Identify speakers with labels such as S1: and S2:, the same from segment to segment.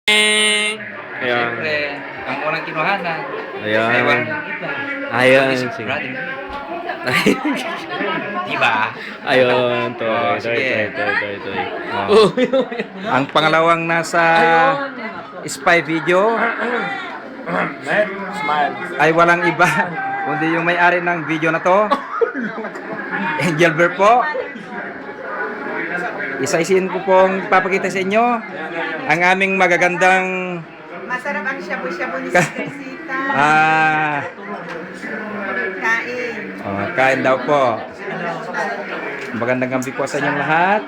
S1: Ayan.
S2: Siyempre, ang unang kinuhanan.
S1: Ayan.
S2: Ewan ng kita.
S1: Ayan.
S2: Sige. Diba?
S1: Ayun, to.
S2: Oh,
S1: Ito.
S2: sige.
S1: Oh.
S2: Ang pangalawang nasa spy video ay walang iba kundi yung may-ari ng video na to. Angel Bear po. Isa-isin ko pong papakita sa inyo ang aming magagandang
S3: Masarap ang shabu-shabu ni Sister Sita. Kain.
S2: kain daw po. Magandang gabi po sa inyong lahat.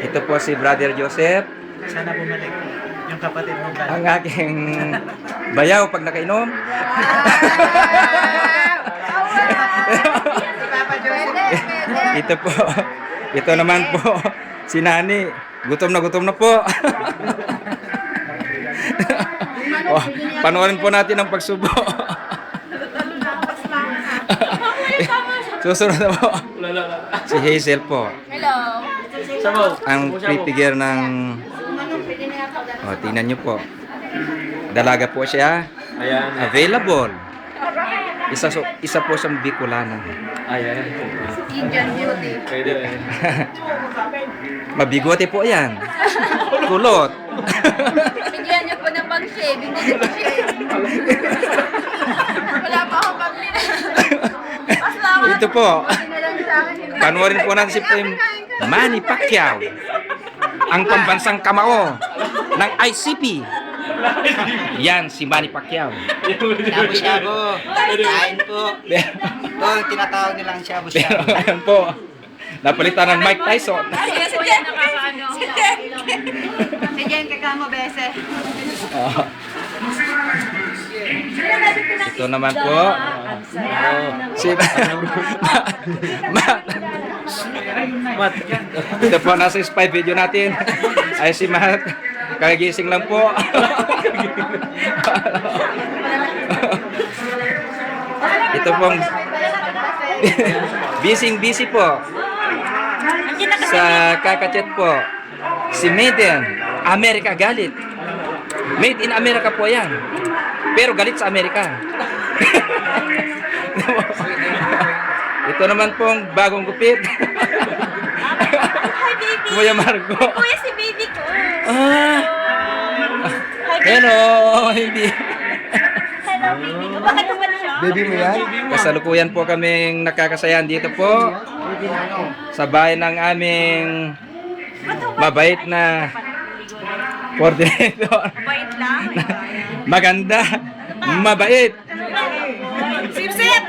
S2: Ito po si Brother Joseph.
S4: Sana bumalik yung kapatid mo ba?
S2: Ang aking bayaw pag nakainom.
S3: Si Papa Joseph.
S2: Ito po. Ito naman po si Nani. Gutom na po. Oh, panoorin po natin ang pagsubo. Susunod na po. Si Hazel po.
S5: Hello.
S2: Ang pre-figure ng... Oh, tingnan nyo po. Dalaga po siya.
S1: Ayan.
S2: Available. Isa po siyang Bicolana.
S1: Ayan.
S5: Indian beauty.
S1: Pwede.
S2: Mabigote po yan. Kulot.
S5: Bigyan niyo po ng pang-shave. Hindi niyo po shave. Wala pa akong pambili.
S2: Ito po.
S5: Hindi lang sa akin.
S2: Panoorin po natin si Manny Pacquiao. Ang pambansang kamao ng ICP. Yan, si Manny Pacquiao.
S3: Shabu-shabu. Kain po. Ito ang tinatawag nilang
S2: Pero
S3: shabu-shabu.
S2: ayan po. Napalitan ng Mike Tyson.
S5: Sige, po yan nakakaano.
S3: Si Jen, kakamo, bese.
S2: Oh. Ito naman po. Si Matt. Ito po, nasa spy video natin. Ay si Matt. Kagising lang po. Ito pong busy po. Sa kakachat po. Si Maiden. America galit. Made in America po yan. Pero galit sa Amerika. Ito naman pong bagong gupit. Kuya Margo.
S5: Kuya, si baby ko.
S2: Hello, baby.
S5: Hello, baby ko. Bakit naman siya?
S4: Baby mo yan?
S2: Kasalukuyan po kaming nakakasayan dito po. Sa bahay ng aming mabait na coordinator.
S5: Bait lang.
S2: Maganda, mabait.
S5: Sip-sip!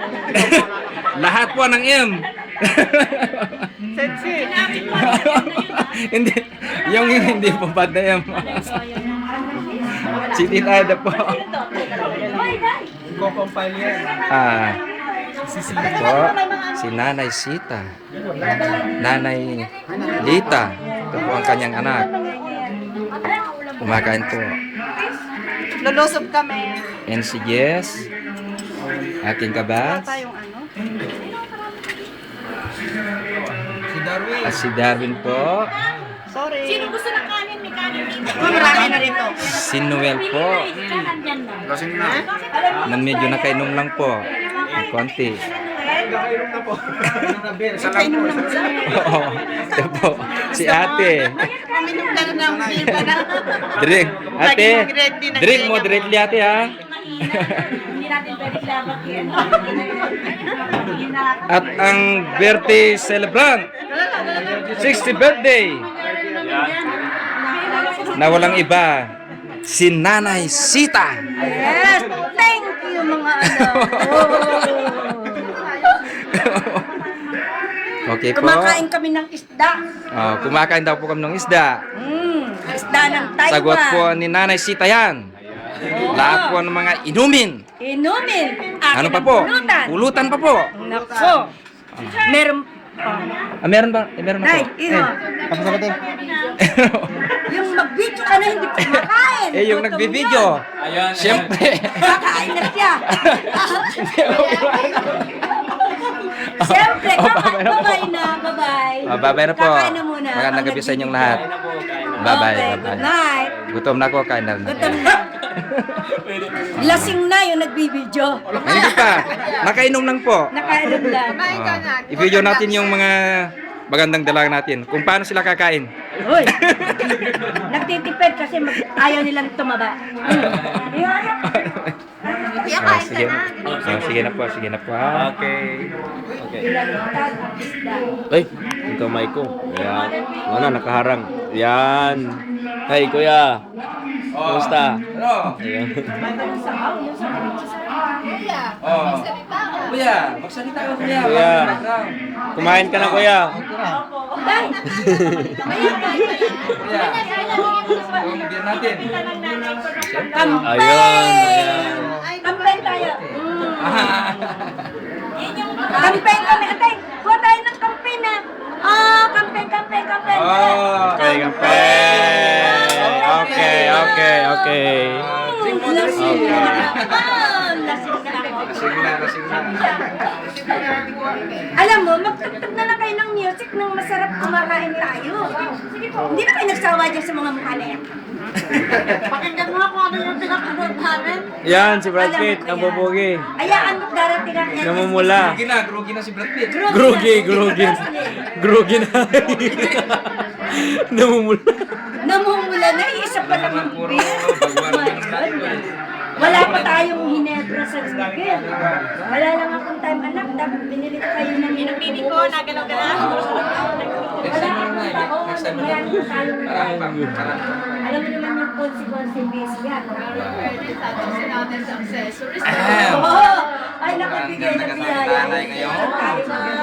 S2: Lahat po ng M. Hindi, yung hindi po bad na M. Si Tita Aida po.
S4: Go-compile yan.
S2: Ito po, si Nanay Sita. Nanay Lita. Ito po ang kanyang anak. Kumakain po.
S3: Lulusob kami.
S2: And si Jess. Aking kabats.
S3: Tayong ano?
S4: Si Darwin.
S2: At si Darwin po.
S3: Sorry.
S5: Sino gusto ng kanin? May kanin dito.
S3: Marami na rito.
S2: Si Noel po.
S5: Nandyan na.
S2: Na medyo nakainom lang po. Ang konti.
S4: Nakainom na po. Nakainom na beer. Sa
S3: Kainom lang sa
S2: Oo. Ito po. Si ate.
S3: Uminom ka na ng beer pa na.
S2: Drink. Ate.
S3: Nag-ready na
S2: Drink
S3: kayo.
S2: moderately ate ha.
S5: Hindi natin pwede labak yan.
S2: At ang birthday celebrant. 60th birthday. Na walang iba. Si Nanay Sita.
S5: Yes! Thank you, mga anak.
S2: Okay po.
S5: Kumakain kami ng isda.
S2: Oh, kumakain daw po kami ng isda.
S5: Isda ng Taiwan.
S2: Sagot po ni Nanay Sita yan. Lahat po ng mga inumin.
S5: Inumin. Akin
S2: Ano pa
S5: ang
S2: po?
S5: pulutan.
S2: Pulutan pa po.
S5: Nako. Meron.
S2: Meron ba? Meron na
S5: Nay,
S2: po.
S5: iho. Yung mag-video ka na hindi kumakain.
S2: Yung
S5: Gutom
S2: nagbibideo.
S5: yan.
S2: Siyempre.
S5: Kakain na siya. Siyempre,
S2: Oh, babay na po.
S5: bye-bye na. Bye-bye.
S2: Babay na po.
S5: Kakain na muna.
S2: Magandang gabi sa inyong lahat. Bye-bye.
S6: Okay,
S2: Bye-bye.
S6: good night.
S2: Gutom na ako, kain na.
S6: Gutom na. Lasing na yung nagbibideo.
S2: Hindi pa. Nakainom lang po.
S6: Nakainom lang.
S5: Kumain ka na.
S2: I-video natin yung mga magandang dalaga natin. Kung paano sila kakain.
S6: Uy! Nagtitipid kasi ayaw nilang tumaba.
S5: Kaya
S2: Ah,
S5: kain
S2: sige.
S5: ka na.
S2: Ah, sige na po, sige na po. ha?
S1: Okay. Okay.
S6: Pinagtag ang isda.
S1: Ay, yung kamay ko. Yan. Ano, nakaharang. Yan. Hey, kuya. Kumusta? Ayan.
S5: Kuya,
S2: Oh.
S5: magsalita ka.
S2: Kuya, magsalita ka kuya.
S1: Kuya. Kumain ka na, kuya.
S6: Day!
S2: Kuya. Yung beer natin.
S6: Kampay!
S1: Ayun. Ayan.
S6: Kampay tayo. Kampay kami. Atay, kuha tayo ng kampay na. Kampay.
S2: Oh,
S1: Okay. Okay.
S6: Lasing na ako.
S2: Lasing na.
S6: Alam mo, magtugtog na lang kayo ng music nang masarap kumakain tayo. Hindi na kayo nagsawa dyan sa mga mukha na yan.
S5: Pakinggan mo kung ano yung pinapanood namin.
S1: Yan, si Brad
S6: Alam mo
S1: Pitt.
S6: ko
S1: Ang
S6: yan.
S1: bubugi.
S6: Ayaan mo darating ang
S1: Namumula.
S2: Grugi na si Brad Pitt.
S1: Grugi. Grugi na. Namumula.
S6: Namumula na, isa pa lang ang
S2: Puro
S6: beer.
S2: bagwan
S6: My
S2: ng lahat.
S6: goodness. Wala pa tayong hinebra sa bibig. Wala lang akong time, anak. Dapat binili ko kayo ng
S5: Pinipili ko, nagalaw-galaw.
S6: Wala akong taon.
S2: Next time na
S6: Wala akong tayong
S2: Parang.
S6: alam mo naman yung consequence ng base yan.
S5: Sabi natin sa accessories.
S6: Oo! Ay, nakabigay ng biyaya.
S2: Nanay ngayon.
S6: Tayo mga